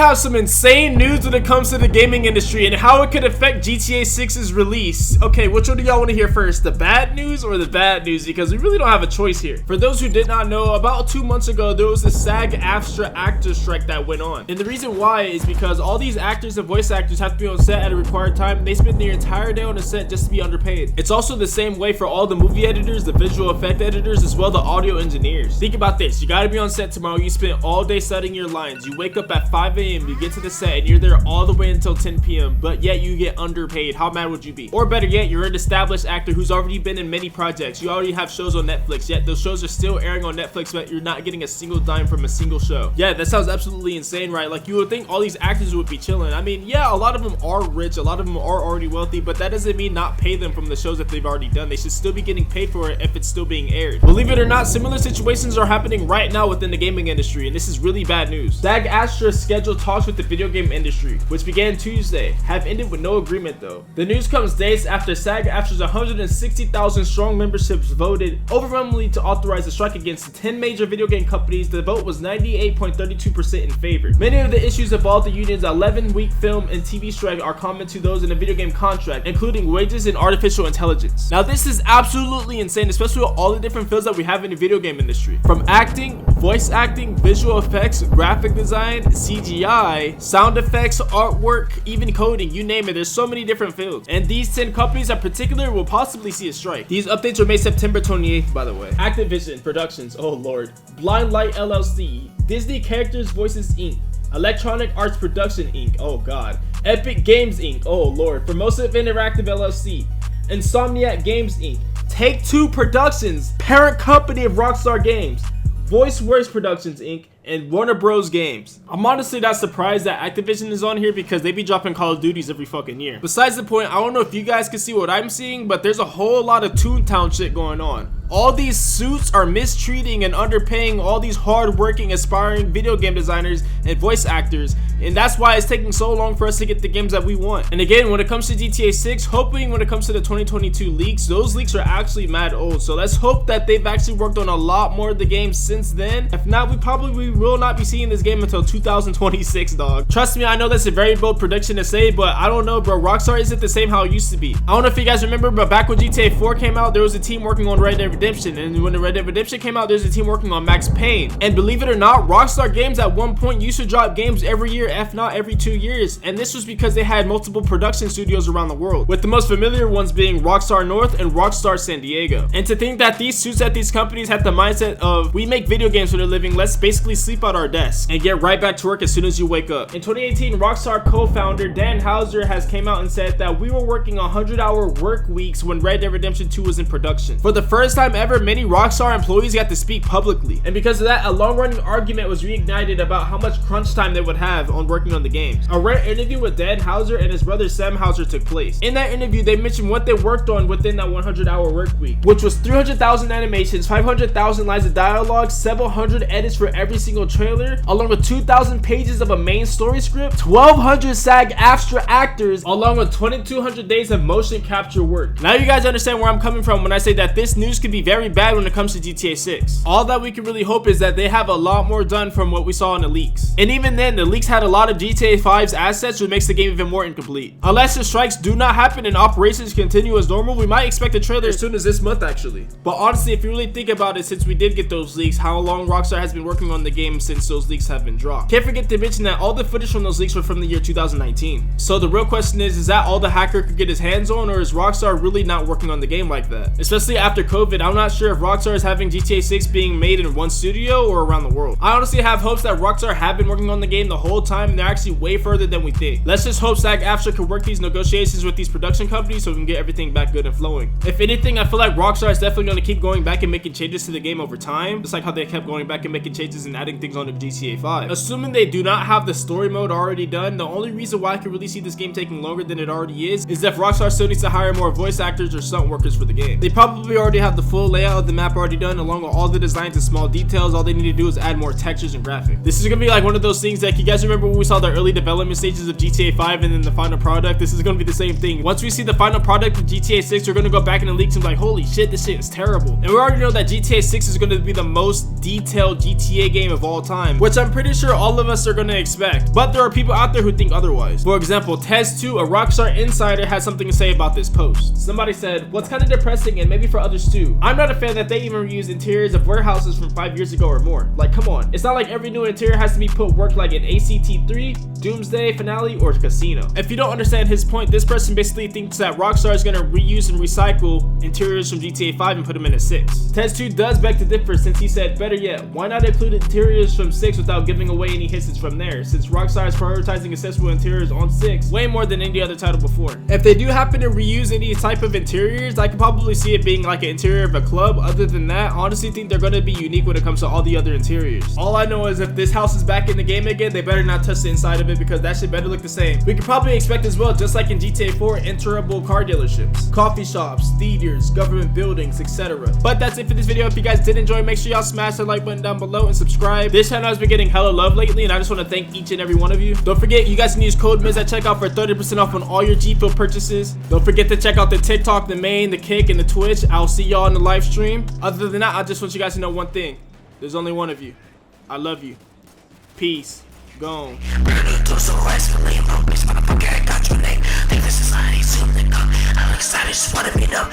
have some insane news when it comes to the gaming industry and how it could affect GTA 6's release. Okay, which one do y'all want to hear first? The bad news or the bad news? Because we really don't have a choice here. For those who did not know, about 2 months ago, there was the SAG-AFTRA actor strike that went on. And the reason why is because all these actors and voice actors have to be on set at a required time. They spend their entire day on the set just to be underpaid. It's also the same way for all the movie editors, the visual effect editors, as well the audio engineers. Think about this. You gotta be on set tomorrow. You spend all day studying your lines. You wake up at 5 a.m. You get to the set and you're there all the way until 10 p.m. But yet you get underpaid. How mad would you be? Or better yet, you're an established actor who's already been in many projects. You already have shows on Netflix, yet those shows are still airing on Netflix, but you're not getting a single dime from a single show. Yeah, that sounds absolutely insane, right? Like, you would think all these actors would be chilling. I mean, yeah, a lot of them are rich, a lot of them are already wealthy, but that doesn't mean not pay them from the shows that they've already done. They should still be getting paid for it if it's still being aired. Believe it or not, similar situations are happening right now within the gaming industry, and this is really bad news. SAG-AFTRA's scheduled talks with the video game industry, which began Tuesday, have ended with no agreement though. The news comes days after SAG-AFTRA's 160,000 strong memberships voted overwhelmingly to authorize a strike against the 10 major video game companies. The vote was 98.32% in favor. Many of the issues involved the union's 11-week film and TV strike are common to those in the video game contract, including wages and artificial intelligence. Now this is absolutely insane, especially with all the different fields that we have in the video game industry. From acting, voice acting, visual effects, graphic design, CGI, sound effects, artwork, even coding, you name it. There's so many different fields. And these 10 companies in particular will possibly see a strike. These updates were made September 28th, by the way. Activision Productions, oh lord. Blind Light LLC, Disney Characters Voices Inc., Electronic Arts Production Inc., oh god. Epic Games Inc., oh lord. Formosa Interactive LLC, Insomniac Games Inc., Take-Two Productions, parent company of Rockstar Games, VoiceWorks Productions Inc., and Warner Bros. Games. I'm honestly not surprised that Activision is on here because they be dropping Call of Duties every fucking year. Besides the point, I don't know if you guys can see what I'm seeing, but there's a whole lot of Toontown shit going on. All these suits are mistreating and underpaying all these hard-working, aspiring video game designers and voice actors, and that's why it's taking so long for us to get the games that we want. And again, when it comes to GTA 6, hoping when it comes to the 2022 leaks, those leaks are actually mad old, so let's hope that they've actually worked on a lot more of the games since then. If not, we will not be seeing this game until 2026, dog. Trust me, I know that's a very bold prediction to say, but I don't know, bro. Rockstar isn't the same how it used to be. I don't know if you guys remember, but back when GTA 4 came out, there was a team working on Red Dead Redemption, and when the Red Dead Redemption came out, there's a team working on Max Payne. And believe it or not, Rockstar Games at one point used to drop games every year, if not every 2 years, and this was because they had multiple production studios around the world, with the most familiar ones being Rockstar North and Rockstar San Diego. And to think that these suits at these companies had the mindset of, we make video games for a living, let's basically sleep at our desk and get right back to work as soon as you wake up. In 2018, Rockstar co-founder Dan Houser has came out and said that we were working 100-hour work weeks when Red Dead Redemption 2 was in production. For the first time ever, many Rockstar employees got to speak publicly, and because of that, a long-running argument was reignited about how much crunch time they would have on working on the games. A rare interview with Dan Houser and his brother Sam Houser took place. In that interview, they mentioned what they worked on within that 100-hour work week, which was 300,000 animations, 500,000 lines of dialogue, several hundred edits for every single trailer, along with 2,000 pages of a main story script, 1,200 SAG-AFTRA actors, along with 2,200 days of motion capture work. Now you guys understand where I'm coming from when I say that this news could be very bad when it comes to GTA 6. All that we can really hope is that they have a lot more done from what we saw in the leaks. And even then, the leaks had a lot of GTA 5's assets, which makes the game even more incomplete. Unless the strikes do not happen and operations continue as normal, we might expect a trailer as soon as this month actually. But honestly, if you really think about it, since we did get those leaks, how long Rockstar has been working on the game since those leaks have been dropped. Can't forget to mention that all the footage from those leaks were from the year 2019. So the real question is that all the hacker could get his hands on, or is Rockstar really not working on the game like that? Especially after COVID, I'm not sure if Rockstar is having GTA 6 being made in one studio or around the world. I honestly have hopes that Rockstar have been working on the game the whole time, and they're actually way further than we think. Let's just hope SAG-AFTRA can work these negotiations with these production companies so we can get everything back good and flowing. If anything, I feel like Rockstar is definitely going to keep going back and making changes to the game over time, just like how they kept going back and making changes and adding things onto GTA 5. Assuming they do not have the story mode already done, the only reason why I can really see this game taking longer than it already is if Rockstar still needs to hire more voice actors or stunt workers for the game. They probably already have the full layout of the map already done, along with all the designs and small details. All they need to do is add more textures and graphics. This is gonna be like one of those things that you guys remember when we saw the early development stages of GTA 5 and then the final product. This is gonna be the same thing. Once we see the final product of GTA 6, we're gonna go back in the leaks and be like, holy shit, this shit is terrible. And we already know that GTA 6 is gonna be the most detailed GTA game of all time, which I'm pretty sure all of us are gonna expect. But there are people out there who think otherwise. For example, Tez2, a Rockstar insider, had something to say about this post. Somebody said, what's kind of depressing, and maybe for others too, I'm not a fan that they even reuse interiors of warehouses from 5 years ago or more. Like, come on. It's not like every new interior has to be put work like in ACT3, Doomsday, Finale, or Casino. If you don't understand his point, this person basically thinks that Rockstar is gonna reuse and recycle interiors from GTA 5 and put them in a 6. Tez2 does beg to differ, since he said, better yet, why not include interiors from 6 without giving away any hits from there, since Rockstar is prioritizing accessible interiors on 6 way more than any other title before. If they do happen to reuse any type of interiors, I could probably see it being like an interior of a club. Other than that, I honestly think they're gonna be unique when it comes to all the other interiors. All I know is if this house is back in the game again, they better not touch the inside of it, because that shit better look the same. We could probably expect as well, just like in GTA 4, enterable car dealerships, coffee shops, theaters, government buildings, etc. But that's it for this video. If you guys did enjoy, make sure y'all smash the like button down below and subscribe. This channel has been getting hella love lately, and I just want to thank each and every one of you. Don't forget, you guys can use code Miz at checkout for 30% off on all your GFUEL purchases. Don't forget to check out the TikTok, the main, the Kick, and the Twitch. I'll see y'all in the live stream. Other than that, I just want you guys to know one thing. There's only one of you. I love you. Peace. Gone. Think this is how they soon to come. I'm excited, just wanna meet up.